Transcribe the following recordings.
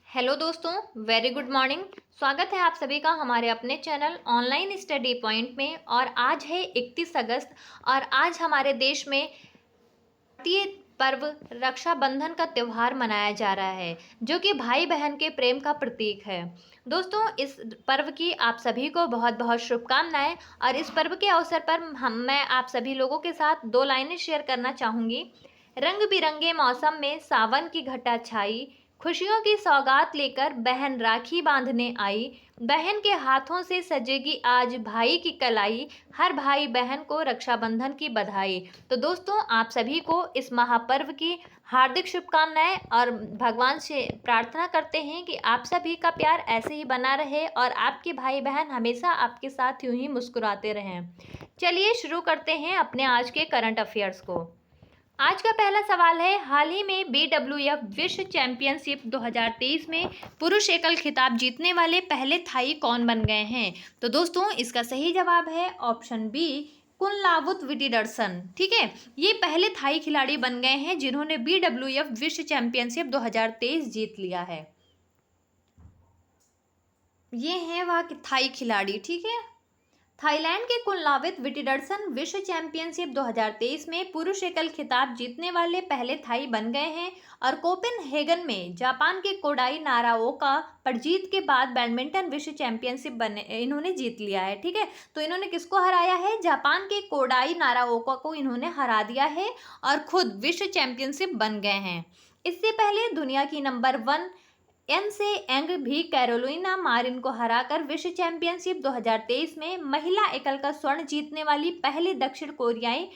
Hello दोस्तों, very good morning. स्वागत है आप सभी का हमारे अपने चैनल ऑनलाइन स्टडी पॉइंट में। और आज है 31 अगस्त और आज हमारे देश में भारतीय पर्व रक्षाबंधन का त्यौहार मनाया जा रहा है, जो कि भाई बहन के प्रेम का प्रतीक है। दोस्तों, इस पर्व की आप सभी को बहुत बहुत शुभकामनाएं। और इस पर्व के अवसर पर मैं आप सभी लोगों के साथ दो लाइनें शेयर करना चाहूँगी। रंग बिरंगे मौसम में सावन की घटा छाई, खुशियों की सौगात लेकर बहन राखी बांधने आई। बहन के हाथों से सजेगी आज भाई की कलाई, हर भाई बहन को रक्षाबंधन की बधाई। तो दोस्तों, आप सभी को इस महापर्व की हार्दिक शुभकामनाएं और भगवान से प्रार्थना करते हैं कि आप सभी का प्यार ऐसे ही बना रहे और आपके भाई बहन हमेशा आपके साथ यूं ही मुस्कुराते रहें। चलिए शुरू करते हैं अपने आज के करंट अफेयर्स को। आज का पहला सवाल है, हाल ही में BWF विश्व चैंपियनशिप 2023 में पुरुष एकल खिताब जीतने वाले पहले थाई कौन बन गए हैं? तो दोस्तों, इसका सही जवाब है ऑप्शन बी, कुनलावुत विटिडर्सन। ठीक है, ये पहले थाई खिलाड़ी बन गए हैं जिन्होंने BWF विश्व चैंपियनशिप 2023 जीत लिया है। ये है वह थाई खिलाड़ी। ठीक है, थाईलैंड के कुनलावित विटिडर्सन विश्व चैंपियनशिप 2023 में पुरुष एकल खिताब जीतने वाले पहले थाई बन गए हैं। और कोपेनहेगन में जापान के कोडाई नाराओका पर जीत के बाद बैडमिंटन विश्व चैंपियनशिप इन्होंने जीत लिया है। ठीक है, तो इन्होंने किसको हराया है? जापान के कोडाई नाराओका को इन्होंने हरा दिया है और खुद विश्व चैंपियनशिप बन गए हैं। इससे पहले दुनिया की नंबर 1 एन से एंग भी कैरोलिना मारिन को हराकर विश्व चैंपियनशिप 2023 में महिला एकल का स्वर्ण जीतने वाली पहली दक्षिण कोरियाई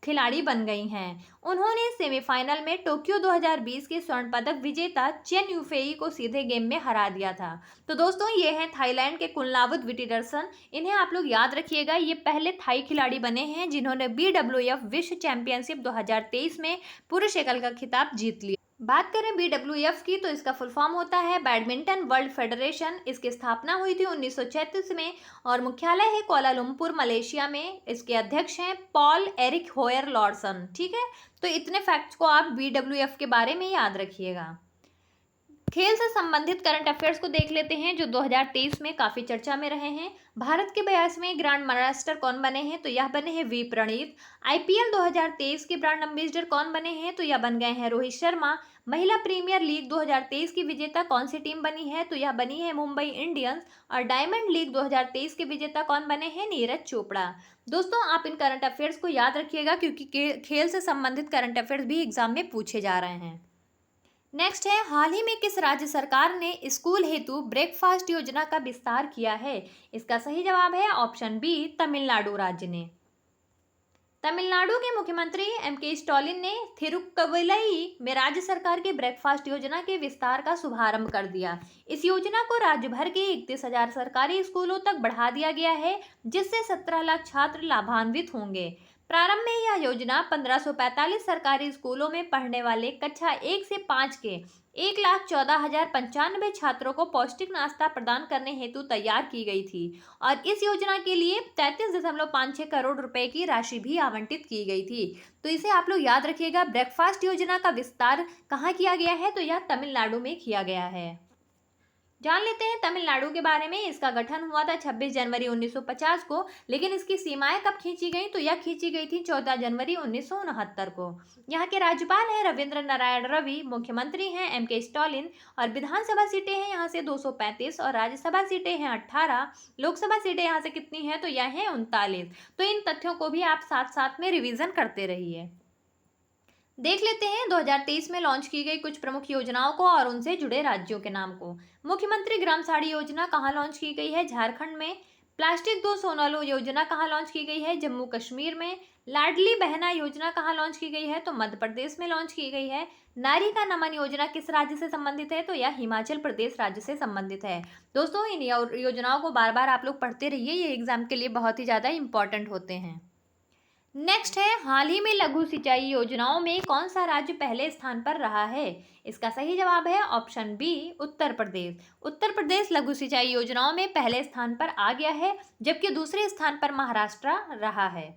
खिलाड़ी बन गई हैं। उन्होंने सेमीफाइनल में टोक्यो 2020 के स्वर्ण पदक विजेता चेन यूफेई को सीधे गेम में हरा दिया था। तो दोस्तों, ये हैं थाईलैंड के कुनलावुत विटिडर्सन। इन्हें आप लोग याद रखिएगा, ये पहले थाई खिलाड़ी बने हैं जिन्होंने BWF विश्व चैंपियनशिप 2023 में पुरुष एकल का खिताब जीत लिया। बात करें BWF की, तो इसका फुल फॉर्म होता है बैडमिंटन वर्ल्ड फेडरेशन। इसकी स्थापना हुई थी 1936 में और मुख्यालय है कोलालमपुर, मलेशिया में। इसके अध्यक्ष हैं पॉल एरिक होयर लॉर्सन। ठीक है, तो इतने फैक्ट्स को आप BWF के बारे में याद रखिएगा। खेल से संबंधित करंट अफेयर्स को देख लेते हैं, जो 2023 में काफ़ी चर्चा में रहे हैं। भारत के 82वें ग्रैंड मास्टर कौन बने हैं? तो यह बने हैं वी प्रणीत। IPL 2023 के ब्रांड एम्बेसडर कौन बने हैं? तो यह बन गए हैं रोहित शर्मा। महिला प्रीमियर लीग 2023 की विजेता कौन सी टीम बनी है? तो यह बनी है मुंबई इंडियंस। और डायमंड लीग 2023 के विजेता कौन बने हैं? नीरज चोपड़ा। दोस्तों, आप इन करंट अफेयर्स को याद रखिएगा क्योंकि खेल से संबंधित करंट अफेयर्स भी एग्जाम में पूछे जा रहे हैं। नेक्स्ट है, हाल ही में किस राज्य सरकार ने स्कूल हेतु ब्रेकफास्ट योजना का विस्तार किया है? इसका सही जवाब है ऑप्शन बी, तमिलनाडु राज्य ने। तमिलनाडु के मुख्यमंत्री MK स्टालिन ने थिरुक्कविलई में राज्य सरकार की ब्रेकफास्ट योजना के विस्तार का शुभारंभ कर दिया। इस योजना को राज्य भर के 31,000 सरकारी स्कूलों तक बढ़ा दिया गया है, जिससे 17 लाख छात्र लाभान्वित होंगे। प्रारंभ में यह योजना 1545 सरकारी स्कूलों में पढ़ने वाले कक्षा 1 से 5 के 1,14,095 छात्रों को पौष्टिक नाश्ता प्रदान करने हेतु तैयार की गई थी। और इस योजना के लिए 33.56 करोड़ रुपए की राशि भी आवंटित की गई थी। तो इसे आप लोग याद रखिएगा। ब्रेकफास्ट योजना का विस्तार कहाँ किया गया है? तो यह तमिलनाडु में किया गया है। जान लेते हैं तमिलनाडु के बारे में। इसका गठन हुआ था 26 जनवरी 1950 को, लेकिन इसकी सीमाएं कब खींची गई? तो यह खींची गई थी 14 जनवरी 1969 को। यहाँ के राज्यपाल हैं रविंद्र नारायण रवि, मुख्यमंत्री हैं MK स्टालिन और विधानसभा सीटें हैं यहाँ से 235 और राज्यसभा सीटें हैं 18। लोकसभा सीटें यहाँ से कितनी हैं? तो यह है 39। तो इन तथ्यों को भी आप साथ साथ में रिवीजन करते रहिए। देख लेते हैं 2023 में लॉन्च की गई कुछ प्रमुख योजनाओं को और उनसे जुड़े राज्यों के नाम को। मुख्यमंत्री ग्राम साड़ी योजना कहाँ लॉन्च की गई है? झारखंड में। प्लास्टिक दो सोनालो योजना कहाँ लॉन्च की गई है? जम्मू कश्मीर में। लाडली बहना योजना कहाँ लॉन्च की गई है? तो मध्य प्रदेश में लॉन्च की गई है। नारी का नमन योजना किस राज्य से संबंधित है? तो यह हिमाचल प्रदेश राज्य से संबंधित है। दोस्तों, इन योजनाओं को बार बार आप लोग पढ़ते रहिए, ये एग्जाम के लिए बहुत ही ज़्यादा इंपॉर्टेंट होते हैं। नेक्स्ट है, हाल ही में लघु सिंचाई योजनाओं में कौन सा राज्य पहले स्थान पर रहा है? इसका सही जवाब है ऑप्शन बी, उत्तर प्रदेश। उत्तर प्रदेश लघु सिंचाई योजनाओं में पहले स्थान पर आ गया है, जबकि दूसरे स्थान पर महाराष्ट्र रहा है।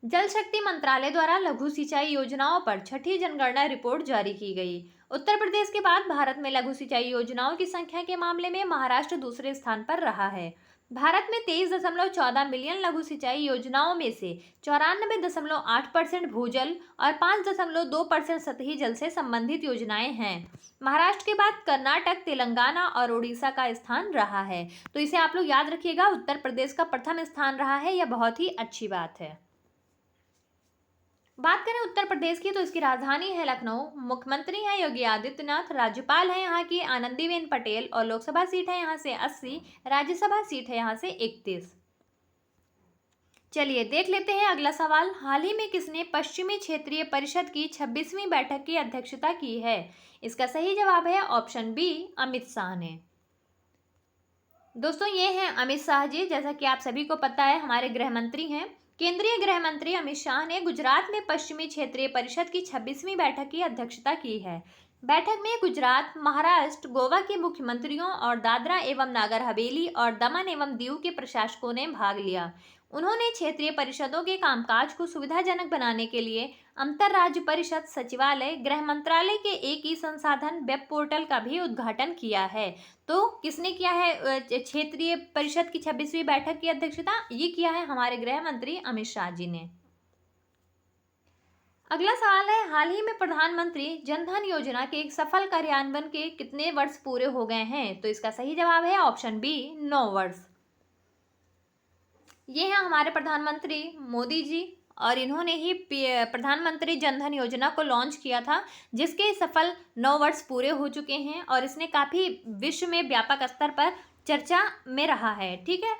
जल शक्ति मंत्रालय द्वारा लघु सिंचाई योजनाओं पर छठी जनगणना रिपोर्ट जारी की गई। उत्तर प्रदेश के बाद भारत में लघु सिंचाई योजनाओं की संख्या के मामले में महाराष्ट्र दूसरे स्थान पर रहा है। भारत में 23.14 मिलियन लघु सिंचाई योजनाओं में से 94.8% भूजल और 5.2% सतही जल से संबंधित योजनाएं हैं। महाराष्ट्र के बाद कर्नाटक, तेलंगाना और उड़ीसा का स्थान रहा है। तो इसे आप लोग याद रखिएगा, उत्तर प्रदेश का प्रथम स्थान रहा है। यह बहुत ही अच्छी बात है। बात करें उत्तर प्रदेश की तो इसकी राजधानी है लखनऊ, मुख्यमंत्री हैं योगी आदित्यनाथ, राज्यपाल हैं यहाँ की आनंदीबेन पटेल और लोकसभा सीट है यहाँ से 80, राज्यसभा सीट है यहाँ से 31। चलिए देख लेते हैं अगला सवाल। हाल ही में किसने पश्चिमी क्षेत्रीय परिषद की 26वीं बैठक की अध्यक्षता की है? इसका सही जवाब है ऑप्शन बी, अमित शाह ने। दोस्तों ये हैं अमित शाह जी। जैसा कि आप सभी को पता है, हमारे गृह मंत्री हैं। केंद्रीय गृह मंत्री अमित शाह ने गुजरात में पश्चिमी क्षेत्रीय परिषद की 26वीं बैठक की अध्यक्षता की है। बैठक में गुजरात, महाराष्ट्र, गोवा के मुख्यमंत्रियों और दादरा एवं नागर हवेली और दमन एवं दीव के प्रशासकों ने भाग लिया। उन्होंने क्षेत्रीय परिषदों के कामकाज को सुविधाजनक बनाने के लिए अंतरराज्य परिषद सचिवालय, गृह मंत्रालय के एक ही संसाधन वेब पोर्टल का भी उद्घाटन किया है। तो किसने किया है क्षेत्रीय परिषद की 26वीं बैठक की अध्यक्षता? ये किया है हमारे गृह मंत्री अमित शाह जी ने। अगला सवाल है, हाल ही में प्रधानमंत्री जनधन योजना के एक सफल कार्यान्वयन के कितने वर्ष पूरे हो गए हैं? तो इसका सही जवाब है ऑप्शन बी, 9 वर्ष। ये हैं हमारे प्रधानमंत्री मोदी जी और इन्होंने ही प्रधानमंत्री जनधन योजना को लॉन्च किया था, जिसके सफल 9 वर्ष पूरे हो चुके हैं और इसने काफ़ी विश्व में व्यापक स्तर पर चर्चा में रहा है। ठीक है,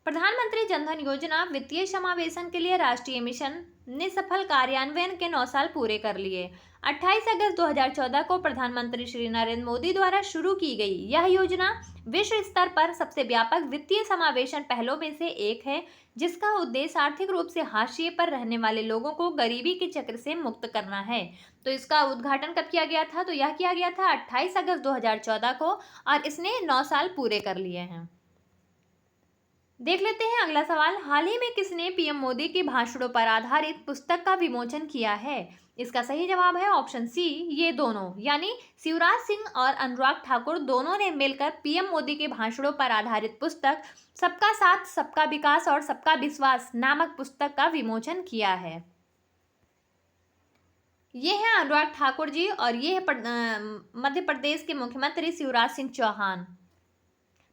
प्रधानमंत्री जनधन योजना वित्तीय समावेशन के लिए राष्ट्रीय मिशन ने सफल कार्यान्वयन के 9 साल पूरे कर लिए। 28 अगस्त 2014 को प्रधानमंत्री श्री नरेंद्र मोदी द्वारा शुरू की गई यह योजना विश्व स्तर पर सबसे व्यापक वित्तीय समावेशन पहलों में से एक है, जिसका उद्देश्य आर्थिक रूप से हाशिए पर रहने वाले लोगों को गरीबी के चक्र से मुक्त करना है। तो इसका उद्घाटन कब किया गया था? तो यह किया गया था 28 अगस्त 2014 को और इसने 9 साल पूरे कर लिए हैं। देख लेते हैं अगला सवाल। हाल ही में किसने पीएम मोदी के भाषणों पर आधारित पुस्तक का विमोचन किया है? इसका सही जवाब है ऑप्शन सी, ये दोनों, यानी शिवराज सिंह और अनुराग ठाकुर दोनों ने मिलकर पीएम मोदी के भाषणों पर आधारित पुस्तक सबका साथ, सबका विकास और सबका विश्वास नामक पुस्तक का विमोचन किया है। ये है अनुराग ठाकुर जी और ये है मध्य प्रदेश के मुख्यमंत्री शिवराज सिंह चौहान।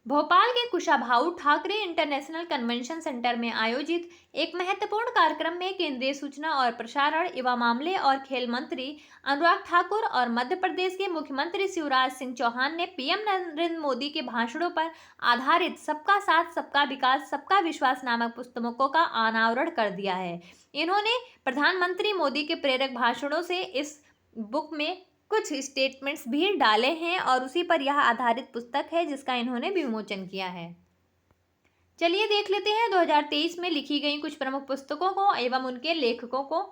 भोपाल के Kushabhau Thackeray international convention centre में आयोजित एक महत्वपूर्ण कार्यक्रम में केंद्रीय सूचना और प्रसारण, युवा मामले और खेल मंत्री अनुराग ठाकुर और मध्य प्रदेश के मुख्यमंत्री शिवराज सिंह चौहान ने पीएम नरेंद्र मोदी के भाषणों पर आधारित सबका साथ, सबका विकास, सबका विश्वास नामक पुस्तकों का अनावरण कर दिया है। इन्होंने प्रधानमंत्री मोदी के प्रेरक भाषणों से इस बुक में कुछ स्टेटमेंट्स भी डाले हैं और उसी पर यह आधारित पुस्तक है जिसका इन्होंने विमोचन किया है। चलिए देख लेते हैं 2023 में लिखी गई कुछ प्रमुख पुस्तकों को एवं उनके लेखकों को।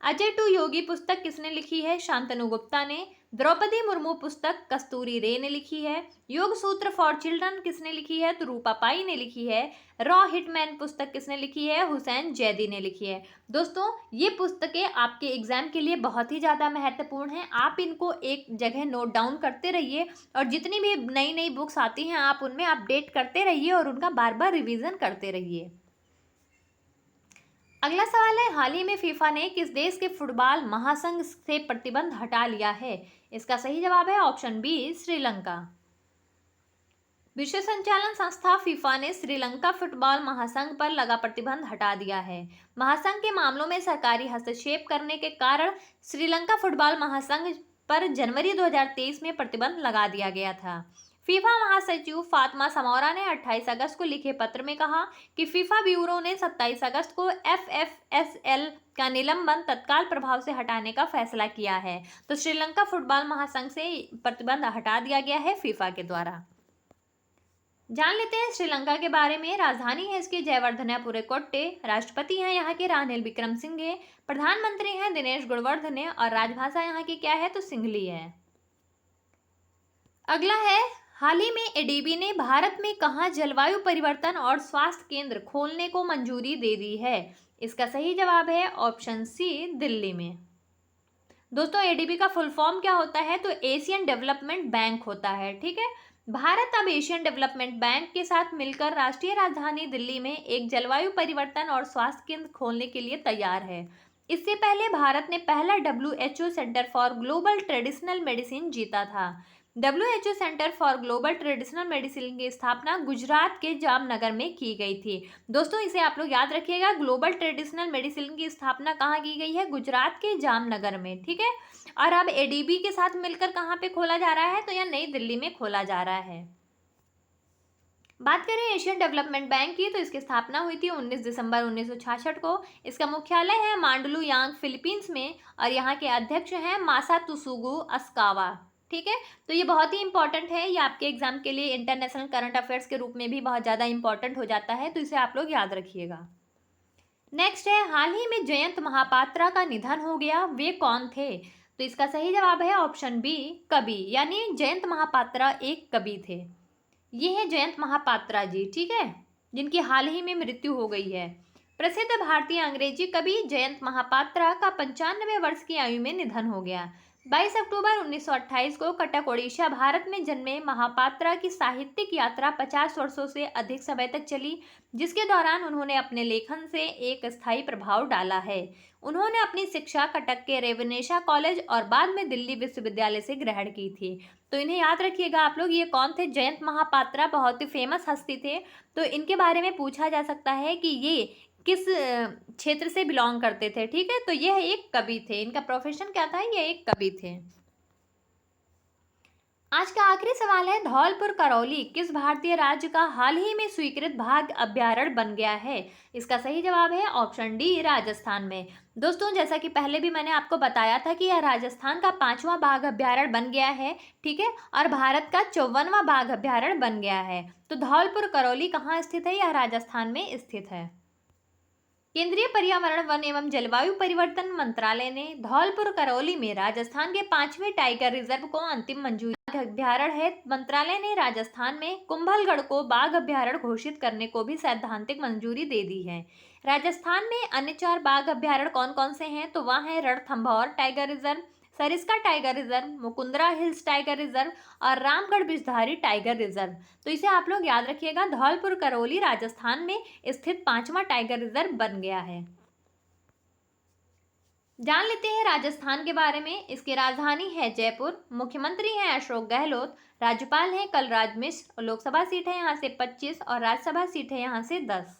अजय टू योगी पुस्तक किसने लिखी है? शांतनु गुप्ता ने। द्रौपदी मुर्मू पुस्तक कस्तूरी रे ने लिखी है। योग सूत्र फॉर चिल्ड्रन किसने लिखी है? तो रूपा पाई ने लिखी है। रॉ हिटमैन पुस्तक किसने लिखी है? हुसैन जैदी ने लिखी है। दोस्तों ये पुस्तकें आपके एग्जाम के लिए बहुत ही ज़्यादा महत्वपूर्ण हैं। आप इनको एक जगह नोट डाउन करते रहिए और जितनी भी नई नई बुक्स आती हैं आप उनमें अपडेट करते रहिए और उनका बार बार रिवीजन करते रहिए। अगला सवाल है, हाल ही में फीफा ने किस देश के फुटबॉल महासंघ से प्रतिबंध हटा लिया है? इसका सही जवाब है ऑप्शन बी, श्रीलंका। विश्व संचालन संस्था फीफा ने श्रीलंका फुटबॉल महासंघ पर लगा प्रतिबंध हटा दिया है। महासंघ के मामलों में सरकारी हस्तक्षेप करने के कारण श्रीलंका फुटबॉल महासंघ पर जनवरी 2023 में प्रतिबंध लगा दिया गया था। फीफा महासचिव फातिमा समौरा ने 28 अगस्त को लिखे पत्र में कहा कि फीफा ब्यूरो ने 27 अगस्त को FFSL का निलंबन तत्काल प्रभाव से हटाने का फैसला किया है। तो श्रीलंका फुटबॉल महासंघ से प्रतिबंध हटा दिया गया है फीफा के द्वारा। जान लेते हैं श्रीलंका के बारे में। राजधानी है इसकी जयवर्धनेपुरे कोट्टे। राष्ट्रपति हैं यहाँ के रानिल विक्रमसिंघे। प्रधानमंत्री हैं दिनेश गुणवर्धने और राजभाषा यहाँ की क्या है? तो सिंहली है। अगला है, हाल ही में एडीबी ने भारत में कहाँ जलवायु परिवर्तन और स्वास्थ्य केंद्र खोलने को मंजूरी दे दी है? इसका सही जवाब है ऑप्शन सी, दिल्ली में। दोस्तों एडीबी का फुल फॉर्म क्या होता है? तो एशियन डेवलपमेंट बैंक होता है, ठीक है। भारत अब एशियन डेवलपमेंट बैंक के साथ मिलकर राष्ट्रीय राजधानी दिल्ली में एक जलवायु परिवर्तन और स्वास्थ्य केंद्र खोलने के लिए तैयार है। इससे पहले भारत ने पहला WHO centre for global traditional medicine जीता था। WHO centre for global traditional medicine की स्थापना गुजरात के जामनगर में की गई थी। दोस्तों इसे आप लोग याद रखिएगा, ग्लोबल ट्रेडिशनल मेडिसिन की स्थापना कहाँ की गई है? गुजरात के जामनगर में, ठीक है। और अब एडीबी के साथ मिलकर कहाँ पे खोला जा रहा है? तो यह नई दिल्ली में खोला जा रहा है। बात करें एशियन डेवलपमेंट बैंक की, तो इसकी स्थापना हुई थी 19 दिसंबर 1966 को। इसका मुख्यालय है मांडलू यांग, फिलीपींस में, और यहाँ के अध्यक्ष हैं मासातसुगु अस्कावा, ठीक है। तो ये बहुत ही इंपॉर्टेंट है, ये आपके एग्जाम के लिए इंटरनेशनल करंट अफेयर्स के रूप में भी बहुत ज़्यादा इंपॉर्टेंट हो जाता है, तो इसे आप लोग याद रखिएगा। नेक्स्ट है, हाल ही में जयंत महापात्रा का निधन हो गया, वे कौन थे? तो इसका सही जवाब है ऑप्शन बी, कवि, यानी जयंत महापात्रा एक कवि थे। ये है जयंत महापात्रा जी, ठीक है, जिनकी हाल ही में मृत्यु हो गई है। प्रसिद्ध भारतीय अंग्रेजी कवि जयंत महापात्रा का 95 वर्ष की आयु में निधन हो गया। 22 अक्टूबर 1928 को कटक ओडिशा भारत में जन्मे महापात्रा की साहित्यिक यात्रा 50 वर्षों से अधिक समय तक चली, जिसके दौरान उन्होंने अपने लेखन से एक स्थायी प्रभाव डाला है। उन्होंने अपनी शिक्षा कटक के रेवनेशा कॉलेज और बाद में दिल्ली विश्वविद्यालय से ग्रहण की थी। तो इन्हें याद रखिएगा आप लोग, ये कौन थे? जयंत महापात्रा बहुत ही फेमस हस्ती थे। तो इनके बारे में पूछा जा सकता है कि ये किस क्षेत्र से बिलोंग करते थे, ठीक है। तो यह एक कवि थे, इनका प्रोफेशन क्या था? ये एक कवि थे। आज का आखिरी सवाल है, धौलपुर करौली किस भारतीय राज्य का हाल ही में स्वीकृत बाघ अभ्यारण्य बन गया है? इसका सही जवाब है ऑप्शन डी, राजस्थान में। दोस्तों जैसा कि पहले भी मैंने आपको बताया था कि यह राजस्थान का 5वां बाघ अभ्यारण्य बन गया है, ठीक है, और भारत का 54वां बाघ अभ्यारण्य बन गया है। तो धौलपुर करौली कहाँ स्थित है? यह राजस्थान में स्थित है। केंद्रीय पर्यावरण, वन एवं जलवायु परिवर्तन मंत्रालय ने धौलपुर करौली में राजस्थान के 5वें टाइगर रिजर्व को अंतिम मंजूरी अभ्यारण्य है। मंत्रालय ने राजस्थान में कुंभलगढ़ को बाघ अभ्यारण्य घोषित करने को भी सैद्धांतिक मंजूरी दे दी है। राजस्थान में अन्य 4 बाघ अभ्यारण्य कौन कौन से हैं? तो वहाँ है Ranthambore tiger reserve, Sariska tiger reserve, Mukundra hills tiger reserve और रामगढ़ बिजधारी टाइगर रिजर्व। तो इसे आप लोग याद रखिएगा, धौलपुर करौली राजस्थान में स्थित 5वां टाइगर रिजर्व बन गया है। जान लेते हैं राजस्थान के बारे में। इसकी राजधानी है जयपुर, मुख्यमंत्री हैं अशोक गहलोत, राज्यपाल हैं कलराज मिश्र, और लोकसभा सीट है यहाँ से 25 और राज्यसभा सीट है यहाँ से 10।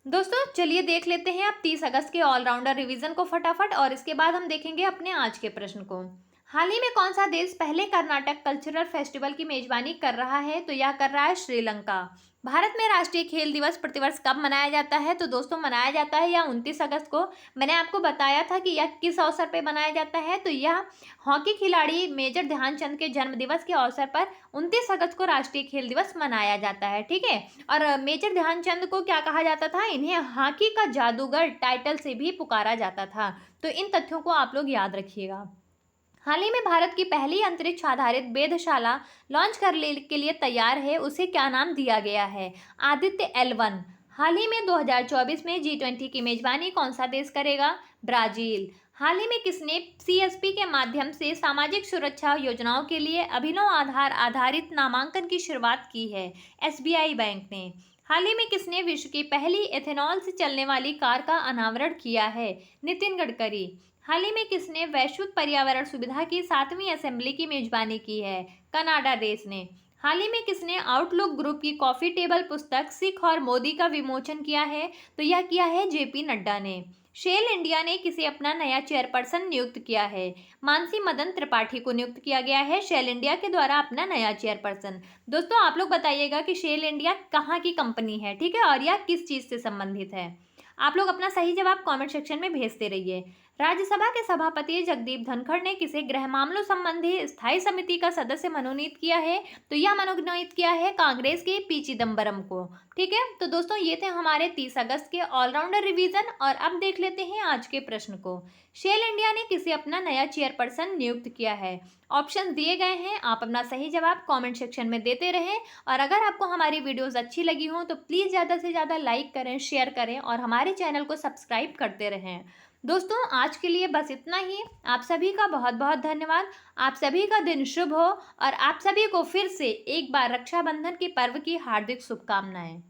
दोस्तों चलिए देख लेते हैं अब 30 अगस्त के ऑलराउंडर रिवीजन को फटाफट, और इसके बाद हम देखेंगे अपने आज के प्रश्न को। हाल ही में कौन सा देश पहले कर्नाटक कल्चरल फेस्टिवल की मेजबानी कर रहा है? तो यह कर रहा है श्रीलंका। भारत में राष्ट्रीय खेल दिवस प्रतिवर्ष कब मनाया जाता है? तो दोस्तों मनाया जाता है यह 29 अगस्त को। मैंने आपको बताया था कि यह किस अवसर पर मनाया जाता है, तो यह हॉकी खिलाड़ी मेजर ध्यानचंद के जन्म दिवस के अवसर पर 29 अगस्त को राष्ट्रीय खेल दिवस मनाया जाता है, ठीक है। और मेजर ध्यानचंद को क्या कहा जाता था? इन्हें हॉकी का जादूगर टाइटल से भी पुकारा जाता था। तो इन तथ्यों को आप लोग याद रखिएगा। हाल ही में भारत की पहली अंतरिक्ष आधारित वेधशाला लॉन्च करने के लिए तैयार है, उसे क्या नाम दिया गया है? आदित्य L1। हाल ही में 2024 में G20 की मेजबानी कौन सा देश करेगा? ब्राजील। हाल ही में किसने CSP के माध्यम से सामाजिक सुरक्षा योजनाओं के लिए अभिनव आधार आधारित नामांकन की शुरुआत की है? SBI बैंक ने। हाल ही में किसने विश्व की पहली एथेनॉल से चलने वाली कार का अनावरण किया है? नितिन गडकरी। हाल ही में किसने वैश्विक पर्यावरण सुविधा की 7वीं असेंबली की मेजबानी की है? कनाडा देश ने। हाल ही में किसने आउटलुक ग्रुप की कॉफी टेबल पुस्तक सिख और मोदी का विमोचन किया है? तो यह किया है JP नड्डा ने। शेल इंडिया ने किसे अपना नया चेयरपर्सन नियुक्त किया है? मानसी मदन त्रिपाठी को नियुक्त किया गया है शेल इंडिया के द्वारा अपना नया चेयरपर्सन। दोस्तों आप लोग बताइएगा कि शेल इंडिया कहाँ की कंपनी है, ठीक है, और यह किस चीज़ से संबंधित है? आप लोग अपना सही जवाब कमेंट सेक्शन में भेजते रहिए। राज्यसभा के सभापति जगदीप धनखड़ ने किसे गृह मामलों संबंधी स्थायी समिति का सदस्य मनोनीत किया है? तो यह मनोनीत किया है कांग्रेस के पी चिदम्बरम को, ठीक है। तो दोस्तों ये थे हमारे 30 अगस्त के ऑलराउंडर रिवीजन, और अब देख लेते हैं आज के प्रश्न को। शेल इंडिया ने किसे अपना नया चेयरपर्सन नियुक्त किया है? ऑप्शन दिए गए हैं, आप अपना सही जवाब कमेंट सेक्शन में देते रहें, और अगर आपको हमारी वीडियोस अच्छी लगी हो तो प्लीज़ ज़्यादा से ज़्यादा लाइक करें, शेयर करें और हमारे चैनल को सब्सक्राइब करते रहें। दोस्तों आज के लिए बस इतना ही। आप सभी का बहुत बहुत धन्यवाद। आप सभी का दिन शुभ हो और आप सभी को फिर से एक बार रक्षाबंधन के पर्व की हार्दिक शुभकामनाएं।